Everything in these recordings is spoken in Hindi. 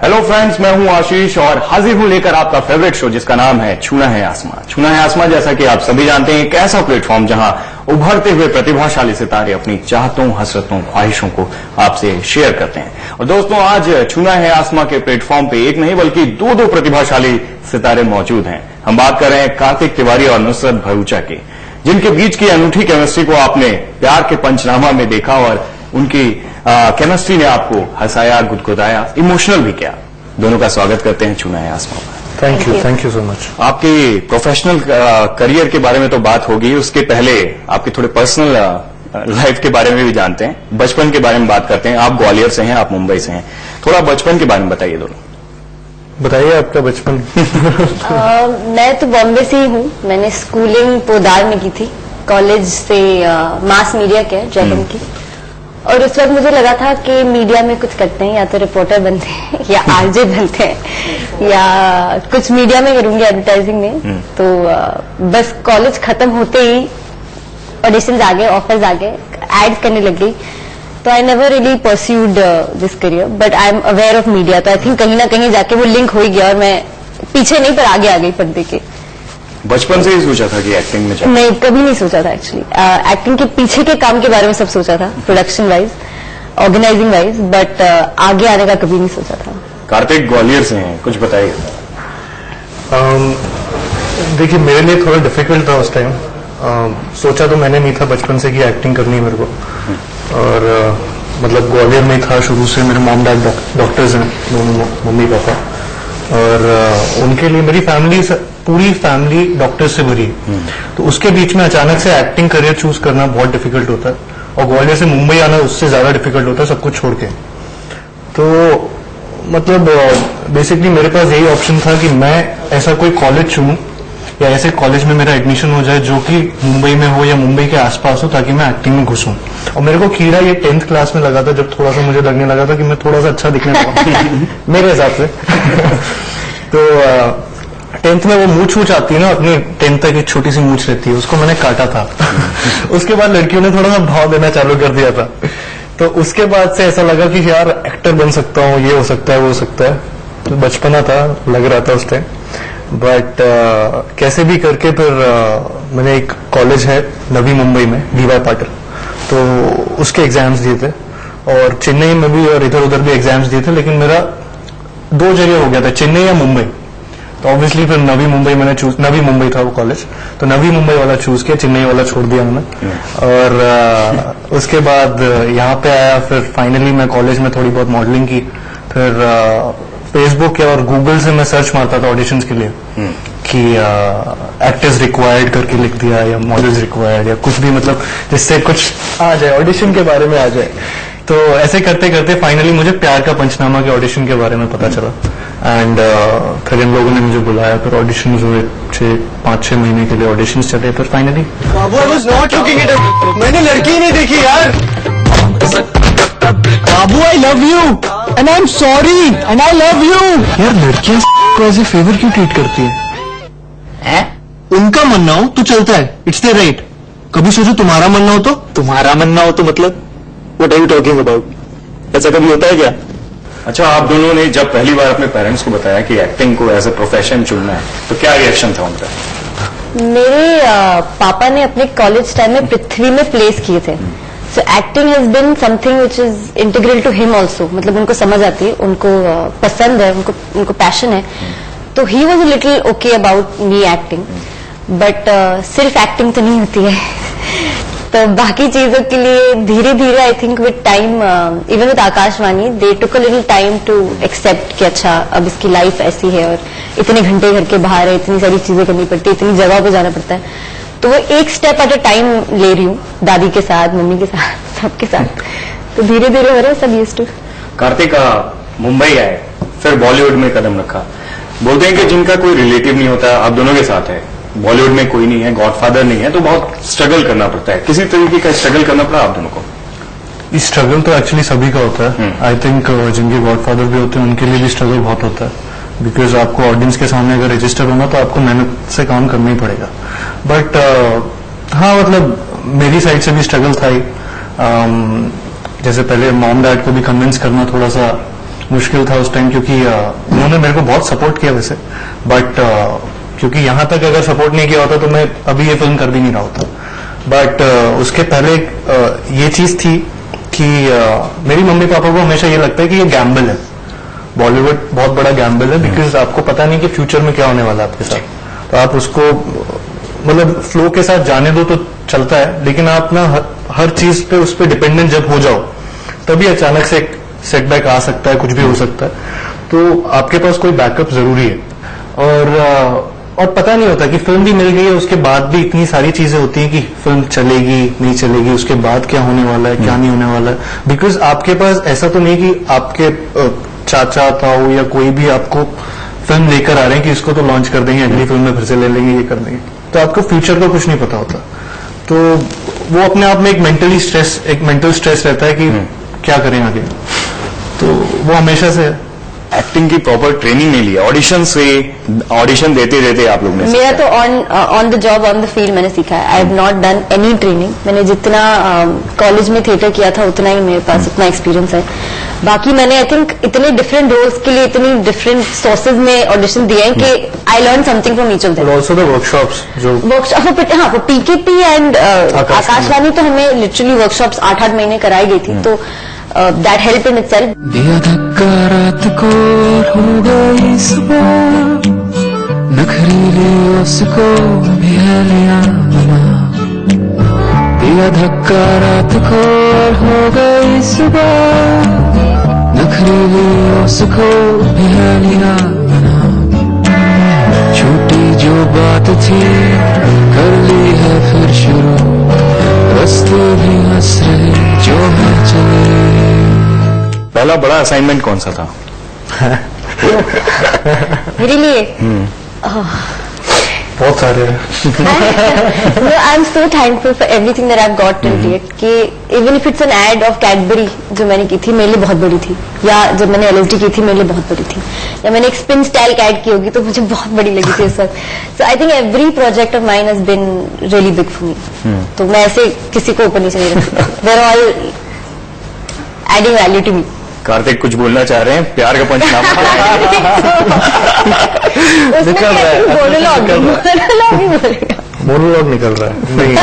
हेलो फ्रेंड्स, मैं हूं आशीष और हाजिर हूं लेकर आपका फेवरेट शो जिसका नाम है छूना है आसमां। छूना है आसमां, जैसा कि आप सभी जानते हैं, एक ऐसा प्लेटफॉर्म जहां उभरते हुए प्रतिभाशाली सितारे अपनी चाहतों, हसरतों, ख्वाहिशों को आपसे शेयर करते हैं। और दोस्तों, आज छूना है आसमां के प्लेटफॉर्म पे एक नहीं बल्कि दो प्रतिभाशाली सितारे मौजूद हैं। हम बात कर रहे हैं कार्तिक तिवारी और नुसरत भरूचा की, जिनके बीच की अनूठी केमिस्ट्री को आपने प्यार के पंचनामा में देखा और उनकी केमिस्ट्री ने आपको हंसाया, गुदगुदाया, इमोशनल भी किया। दोनों का स्वागत करते हैं छूना है आसमां पर। Thank you so much. आपकी प्रोफेशनल करियर के बारे में तो बात होगी, उसके पहले आपके थोड़े पर्सनल लाइफ के बारे में भी जानते हैं, बचपन के बारे में बात करते हैं। आप ग्वालियर से हैं, आप मुंबई से हैं, थोड़ा बचपन के बारे में बताइए दोनों। बताइए आपका बचपन। मैं तो बॉम्बे से ही हूँ। मैंने स्कूलिंग पोदार में की थी, कॉलेज से मास मीडिया के जयपुर की। और उस वक्त मुझे लगा था कि मीडिया में कुछ करते हैं, या तो रिपोर्टर बनते हैं या आरजे बनते हैं या कुछ मीडिया में करूंगी, एडवर्टाइजिंग में। तो बस कॉलेज खत्म होते ही ऑडिशंस आ गए, ऑफर्स आ गए, एड्स करने लग गई। तो I never really pursued this career, but I am aware of media. तो आई थिंक कहीं ना कहीं जाके वो लिंक हो ही गया और मैं पीछे नहीं पर आगे आ गई पर्दे के। बचपन से ही सोचा था कि एक्टिंग में नहीं, कभी नहीं सोचा था एक्चुअली। एक्टिंग के पीछे के काम के बारे में सब सोचा था, production wise, organising wise, but आगे आने का कभी नहीं सोचा था। कार्तिक ग्वालियर से हैं, कुछ बताइए। देखिए, मेरे लिए थोड़ा डिफिकल्ट था उस टाइम। सोचा तो मैंने नहीं था बचपन से कि एक्टिंग करनी है मेरे को। और मतलब ग्वालियर में था शुरू से। मेरे मॉम डैड डॉक्टर्स हैं, दोनों मम्मी पापा। और उनके लिए मेरी फैमिली, पूरी फैमिली डॉक्टर्स से भरी है। तो उसके बीच में अचानक से एक्टिंग करियर चूज करना बहुत डिफिकल्ट होता है, और ग्वालियर से मुंबई आना उससे ज्यादा डिफिकल्ट होता है, सब कुछ छोड़ के। तो मतलब बेसिकली मेरे पास यही ऑप्शन था कि मैं ऐसा कोई कॉलेज चुनूं या ऐसे कॉलेज में मेरा एडमिशन हो जाए जो कि मुंबई में हो या मुंबई के आसपास हो, ताकि मैं एक्टिंग में घुसूं। और मेरे को कीड़ा ये 10th क्लास में लगा था, जब थोड़ा सा मुझे लगने लगा था कि मैं थोड़ा सा अच्छा दिखने लगा मेरे हिसाब से। तो 10th में वो मूछ वूछ आती है ना, अपनी 10th तक एक छोटी सी मूछ रहती है, उसको मैंने काटा था। उसके बाद लड़कियों ने थोड़ा सा भाव देना चालू कर दिया था। तो उसके बाद से ऐसा लगा कि यार एक्टर बन सकता हूँ, ये हो सकता है, वो हो सकता है। तो बचपना था, लग रहा था उस टाइम। बट कैसे भी करके फिर मैंने एक कॉलेज है नवी मुंबई में, DY पाटिल, तो उसके एग्जाम्स दिए थे। और चेन्नई में भी और इधर उधर भी एग्जाम्स दिए थे, लेकिन मेरा 2 जगह हो गया था, चेन्नई या मुंबई। तो ऑब्वियसली फिर नवी मुंबई मैंने चूज, नवी मुंबई था वो कॉलेज, तो नवी मुंबई वाला चूज किया, चेन्नई वाला छोड़ दिया मैंने। और उसके बाद यहाँ पे आया। फिर फाइनली मैं कॉलेज में थोड़ी बहुत मॉडलिंग की। फिर फेसबुक और गूगल से मैं सर्च मारता था ऑडिशंस के लिए कि एक्टर्स रिक्वायर्ड करके लिख दिया, या मॉडल्स रिक्वायर्ड, या कुछ भी, मतलब जिससे कुछ आ जाए, ऑडिशन के बारे में आ जाए। तो ऐसे करते करते फाइनली मुझे प्यार का पंचनामा के ऑडिशन के बारे में पता चला। एंड फिर इन लोगों ने मुझे बुलाया, फिर ऑडिशन हुए, 5-6 महीने के लिए ऑडिशन चले। फिर फाइनली मैंने लड़की ही नहीं देखी यार। बाबू, I love you and I am sorry and I love you. यार लड़कियां को ऐसे फेवर क्यों ट्रीट करती है? उनका मनना हो तो चलता है, इट्स द राइट। कभी सोचो तुम्हारा मनना हो तो? तुम्हारा मनना हो तो मतलब what are you talking about? ऐसा कभी होता है क्या? अच्छा, आप दोनों ने जब पहली बार अपने पेरेंट्स को बताया कि एक्टिंग को एज ए प्रोफेशन चुनना है, तो क्या रिएक्शन था उनका? मेरे पापा ने अपने कॉलेज टाइम में पृथ्वी में प्लेस किए थे। So acting has been something which is integral to him also. मतलब उनको समझ आती है, उनको पसंद है, उनको पैशन है। तो he was a little okay about me acting. But सिर्फ एक्टिंग तो नहीं होती है। तो बाकी चीजों के लिए धीरे धीरे, I think with time, even with Akashvani, they took a little time to accept कि अच्छा अब इसकी लाइफ ऐसी है और इतने घंटे घर के बाहर है, इतनी सारी चीजें करनी पड़ती है, इतनी जगहों पे जाना पड़ता है। तो वो एक स्टेप एट अ टाइम ले रही हूँ, दादी के साथ, मम्मी के साथ, सबके साथ। तो धीरे धीरे हो रहा है, सब यूज्ड टू। कार्तिक मुंबई आए, फिर बॉलीवुड में कदम रखा। बोलते हैं कि जिनका कोई रिलेटिव नहीं होता, आप दोनों के साथ है, बॉलीवुड में कोई नहीं है, गॉडफादर नहीं है, तो बहुत स्ट्रगल करना पड़ता है। किसी तरीके का स्ट्रगल करना पड़ा आप दोनों को? इस स्ट्रगल तो एक्चुअली सभी का होता है। आई थिंक जिनके गॉडफादर भी होते हैं उनके लिए भी स्ट्रगल बहुत होता है, बिकॉज आपको ऑडियंस के सामने अगर रजिस्टर होना तो आपको मेहनत से काम करना ही पड़ेगा। बट हाँ, मतलब मेरी साइड से भी स्ट्रगल था ही। जैसे पहले मॉम डैड को भी कन्विंस करना थोड़ा सा मुश्किल था उस टाइम, क्योंकि उन्होंने मेरे को बहुत सपोर्ट किया वैसे, बट क्योंकि यहाँ तक अगर सपोर्ट नहीं किया होता तो मैं अभी ये फिल्म कर भी नहीं रहा होता। बट उसके पहले ये चीज थी कि मेरी मम्मी पापा को हमेशा ये लगता है कि ये गैम्बल है, बॉलीवुड बहुत बड़ा गैम्बल है, बिकॉज आपको पता नहीं कि फ्यूचर में क्या होने वाला है आपके साथ। तो आप उसको मतलब फ्लो के साथ जाने दो तो चलता है, लेकिन आप ना हर चीज पे उस पर डिपेंडेंट जब हो जाओ तभी अचानक से एक सेटबैक आ सकता है, कुछ भी हो सकता है। तो आपके पास कोई बैकअप जरूरी है। और पता नहीं होता कि फिल्म भी मिल गई है, उसके बाद भी इतनी सारी चीजें होती हैं कि फिल्म चलेगी नहीं चलेगी, उसके बाद क्या होने वाला है क्या नहीं होने वाला है। बिकॉज आपके पास ऐसा तो नहीं कि आपके चाचा ताऊ या कोई भी आपको फिल्म लेकर आ रहे हैं कि इसको तो लॉन्च कर देंगे, अगली फिल्म में फिर से ले लेंगे, ये कर देंगे। तो आपको फ्यूचर का कुछ नहीं पता होता। तो वो अपने आप में एक मेंटल स्ट्रेस रहता है कि क्या करें आगे। तो वो हमेशा से है। एक्टिंग की प्रॉपर ट्रेनिंग नहीं ली, ऑडिशन देते देते आप लोग ने मेरा तो on the job on the field मैंने सीखा है। I have not done any training. मैंने जितना कॉलेज में थिएटर किया था उतना ही मेरे पास उतना एक्सपीरियंस है। बाकी मैंने आई थिंक इतने डिफरेंट रोल्स के लिए इतनी डिफरेंट सोर्सेज में ऑडिशन दिए हैं कि I learn something from each of them. Also the workshops जो हाँ पीकेपी एंड आकाशवाणी तो हमें लिटरली वर्कशॉप्स 8-8 महीने कराई गई थी। तो दैट हेल्प इन इटसेल्फ। दिया धक्का रात को हो गई सुबह, नखरीले उसको भी है लिया मना। दिया धक्का रात को हो गई सुबह, नखरीले उसको भी है लिया मना। छोटी जो बात थी कर ली है फिर शुरू, रस्ते भी हंस रहे जो है चले। पहला बड़ा असाइनमेंट कौन सा था? मेरे लिए बहुत सारे No, I'm so thankful for everything that I've got till date. कि even if it's an ad of Cadbury जो मैंने की थी मेरे लिए बहुत बड़ी थी, या जब मैंने LSD की थी मेरे लिए बहुत बड़ी थी, या मैंने एक स्पिन स्टाइल ऐड की होगी तो मुझे बहुत बड़ी लगी थी इस वक्त। So I think every project of mine has been really big for me. तो मैं ऐसे किसी को ऊपर नीचे नहीं रख सकती। They're all adding value to me. Kartik कुछ बोलना चाह रहे हैं? प्यार का पंचनामा मोनोलॉग निकल रहा है। नहीं,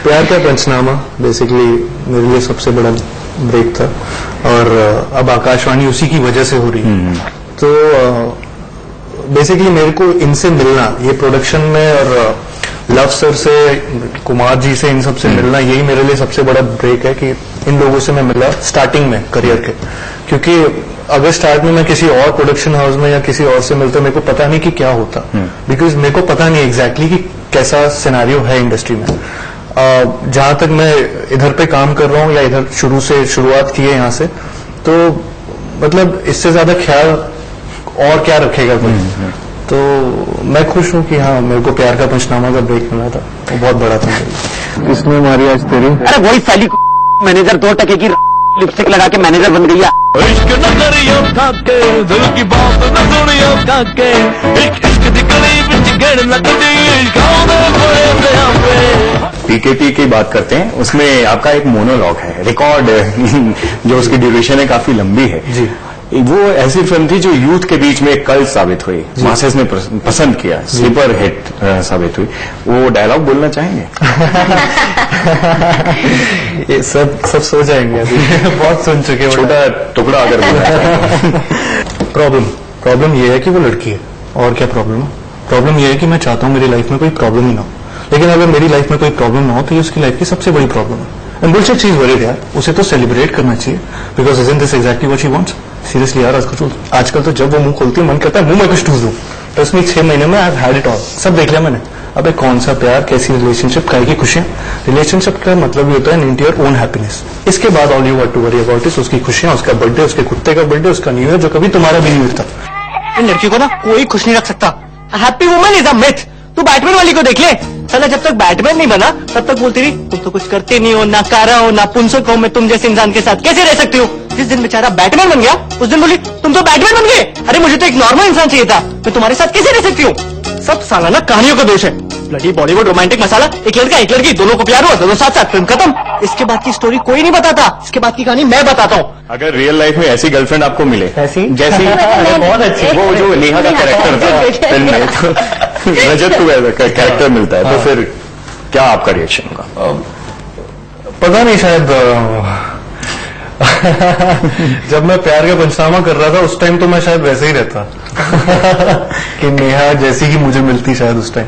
प्यार का पंचनामा बेसिकली मेरे लिए सबसे बड़ा ब्रेक था, और अब आकाशवाणी उसी की वजह से हो रही है। तो बेसिकली मेरे को इनसे मिलना, ये प्रोडक्शन में और लव सर से, कुमार जी से, इन सब से मिलना, यही मेरे लिए सबसे बड़ा ब्रेक है कि इन लोगों से मैं मिला स्टार्टिंग में करियर के। क्योंकि अगर स्टार्ट में मैं किसी और प्रोडक्शन हाउस में या किसी और से मिलता मेरे को पता नहीं कि क्या होता, बिकॉज मेरे को पता नहीं एग्जैक्टली कि कैसा सिनेरियो है इंडस्ट्री में। जहां तक मैं इधर पे काम कर रहा हूँ या इधर शुरुआत की है यहाँ से, तो मतलब इससे ज्यादा ख्याल और क्या रखेगा कोई। तो मैं खुश हूँ कि हाँ मेरे को प्यार का पंचनामा का ब्रेक मिला था, वो बहुत बड़ा था मेरे लिए। किसने मारी आज तेरी? अरे वही साली मैनेजर 2 टके की लिपस्टिक लगा के मैनेजर बन गई है। इश्क न करियो काके, दिल की बात न सुनियो काके, इश्क दी गली विच गेड़ लगदी गाँव दे बड़े दया पे। पीकेपी की बात करते हैं, उसमें आपका एक मोनोलॉग है, रिकॉर्ड जो उसकी ड्यूरेशन है काफी लंबी है जी। वो ऐसी फिल्म थी जो यूथ के बीच में एक कल्ट साबित हुई, मासेस ने पसंद किया, स्लीपर हिट साबित हुई। वो डायलॉग बोलना चाहेंगे? ये सब सो जाएंगे अभी बहुत सुन चुके हैं। छोटा टुकड़ा अगर बोलना चाहेंगे। प्रॉब्लम ये है कि वो लड़की है, और क्या प्रॉब्लम है? प्रॉब्लम ये है कि मैं चाहता हूँ मेरी लाइफ में कोई प्रॉब्लम ही ना हो, लेकिन अगर मेरी लाइफ में कोई प्रॉब्लम ना हो तो ये उसकी लाइफ की सबसे बड़ी प्रॉब्लम है। एंड बुलशिट चीज वरीड यार, उसे तो सेलिब्रेट करना चाहिए, because isn't this exactly what she wants. Seriously यार, आजकल तो जब वो मुंह खोलती है मन करता है मुंह में कुछ ठूस दूं। तो उसमें 6 महीने में I have had it all, सब देख लिया मैंने। अबे कौन सा प्यार, कैसी रिलेशनशिप, काय की खुशियां। रिलेशनशिप का मतलब ये होता है इन योर ओन हैप्पीनेस। इसके बाद all you have to worry about is उसकी खुशियां, उसका बर्थडे, उसके कुत्ते का बर्थडे, उसका न्यू ईयर जो कभी तुम्हारा भी नहीं होता। इन लड़की को ना कोई खुश नहीं रख सकता। Happy woman is a myth. तू बैटमैन वाली को देख ले, साला जब तक बैटमैन नहीं बना तब तक बोलती रही तुम तो कुछ करते नहीं हो, ना कारा हो, ना पुंसक हो, मैं तुम जैसे इंसान के साथ कैसे रह सकती हूँ। जिस दिन बेचारा बैटमैन बन गया उस दिन बोली तुम तो बैटमैन बन गए। अरे मुझे तो एक नॉर्मल इंसान चाहिए था, मैं तुम्हारे साथ कैसे रह सकती हूँ। सब साला ना कहानियों का दोष है। ब्लडी बॉलीवुड रोमांटिक मसाला, एक लड़का एक लड़की दोनों को प्यार हुआ, दोनों साथ साथ, फिल्म खत्म। इसके बाद की स्टोरी कोई नहीं बताता, इसके बाद की कहानी मैं बताता हूँ। अगर रियल लाइफ में ऐसी गर्लफ्रेंड आपको मिले ऐसी? जैसी बहुत अच्छी। वो जो नेहा का कैरेक्टर था फिल्म में, तो रजत को कैरेक्टर मिलता है, तो फिर क्या आपका रिएक्शन होगा? पता नहीं, शायद जब मैं प्यार का पंचनामा कर रहा था उस टाइम तो मैं शायद वैसे ही रहता कि नेहा जैसी ही मुझे मिलती शायद उस टाइम।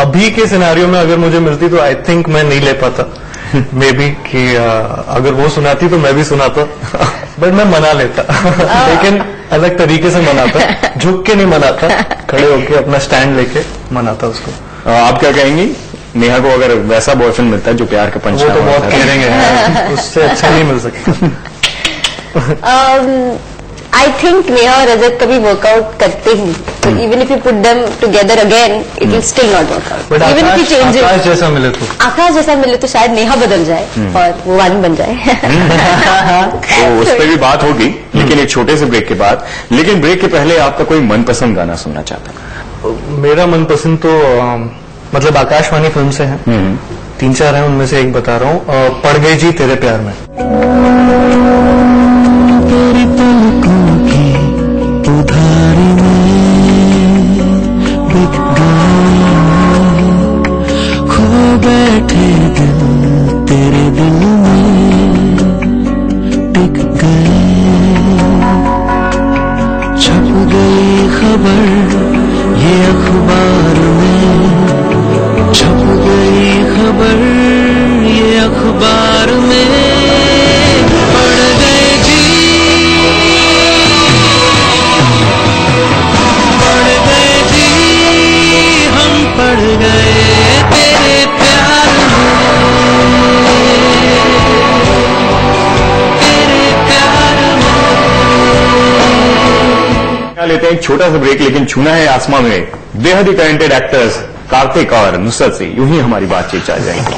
अभी के सिनेरियो में अगर मुझे मिलती तो आई थिंक मैं नहीं ले पाता, मे बी कि अगर वो सुनाती तो मैं भी सुनाता, बट मैं मना लेता लेकिन अलग तरीके से मनाता, झुक के नहीं मनाता, खड़े होके अपना स्टैंड लेके मनाता उसको। आप क्या कहेंगी? नेहा को अगर वैसा बॉयफ्रेंड मिलता है जो प्यार का वो पंचनामा तो बहुत होता है, कह उससे अच्छा नहीं मिल सकता। आई थिंक नेहा और रजत कभी वर्कआउट करते ही, तो even if you put them together again it will still not workout. But even if you change आकाश जैसा मिले तो आकाश जैसा मिले तो शायद नेहा बदल जाए और वो वानी बन जाए। तो उस पर भी बात होगी, लेकिन एक छोटे से ब्रेक के बाद। लेकिन ब्रेक के पहले आपका कोई मनपसंद गाना सुनना चाहता हूं? मेरा मनपसंद तो मतलब आकाशवाणी फिल्म से है, 3-4 हैं, उनमें से एक बता रहा हूँ, पड़ गई जी तेरे प्यार में। तेरी पलकों की उधारी में बिक गए, खो बैठे दिल तेरे दिल में टिक गए, छप गई खबर ये अखबार में, छप गई खबर ये अखबार में, पड़ गए जी, पड़ गए जी, हम पड़ गए तेरे प्यार में, तेरे प्यार में। लेते हैं एक छोटा सा ब्रेक, लेकिन छूना है आसमां में बेहद ही टैलेंटेड एक्टर्स कार्तिक और नुसरत से यूं ही हमारी बातचीत चल जाएगी।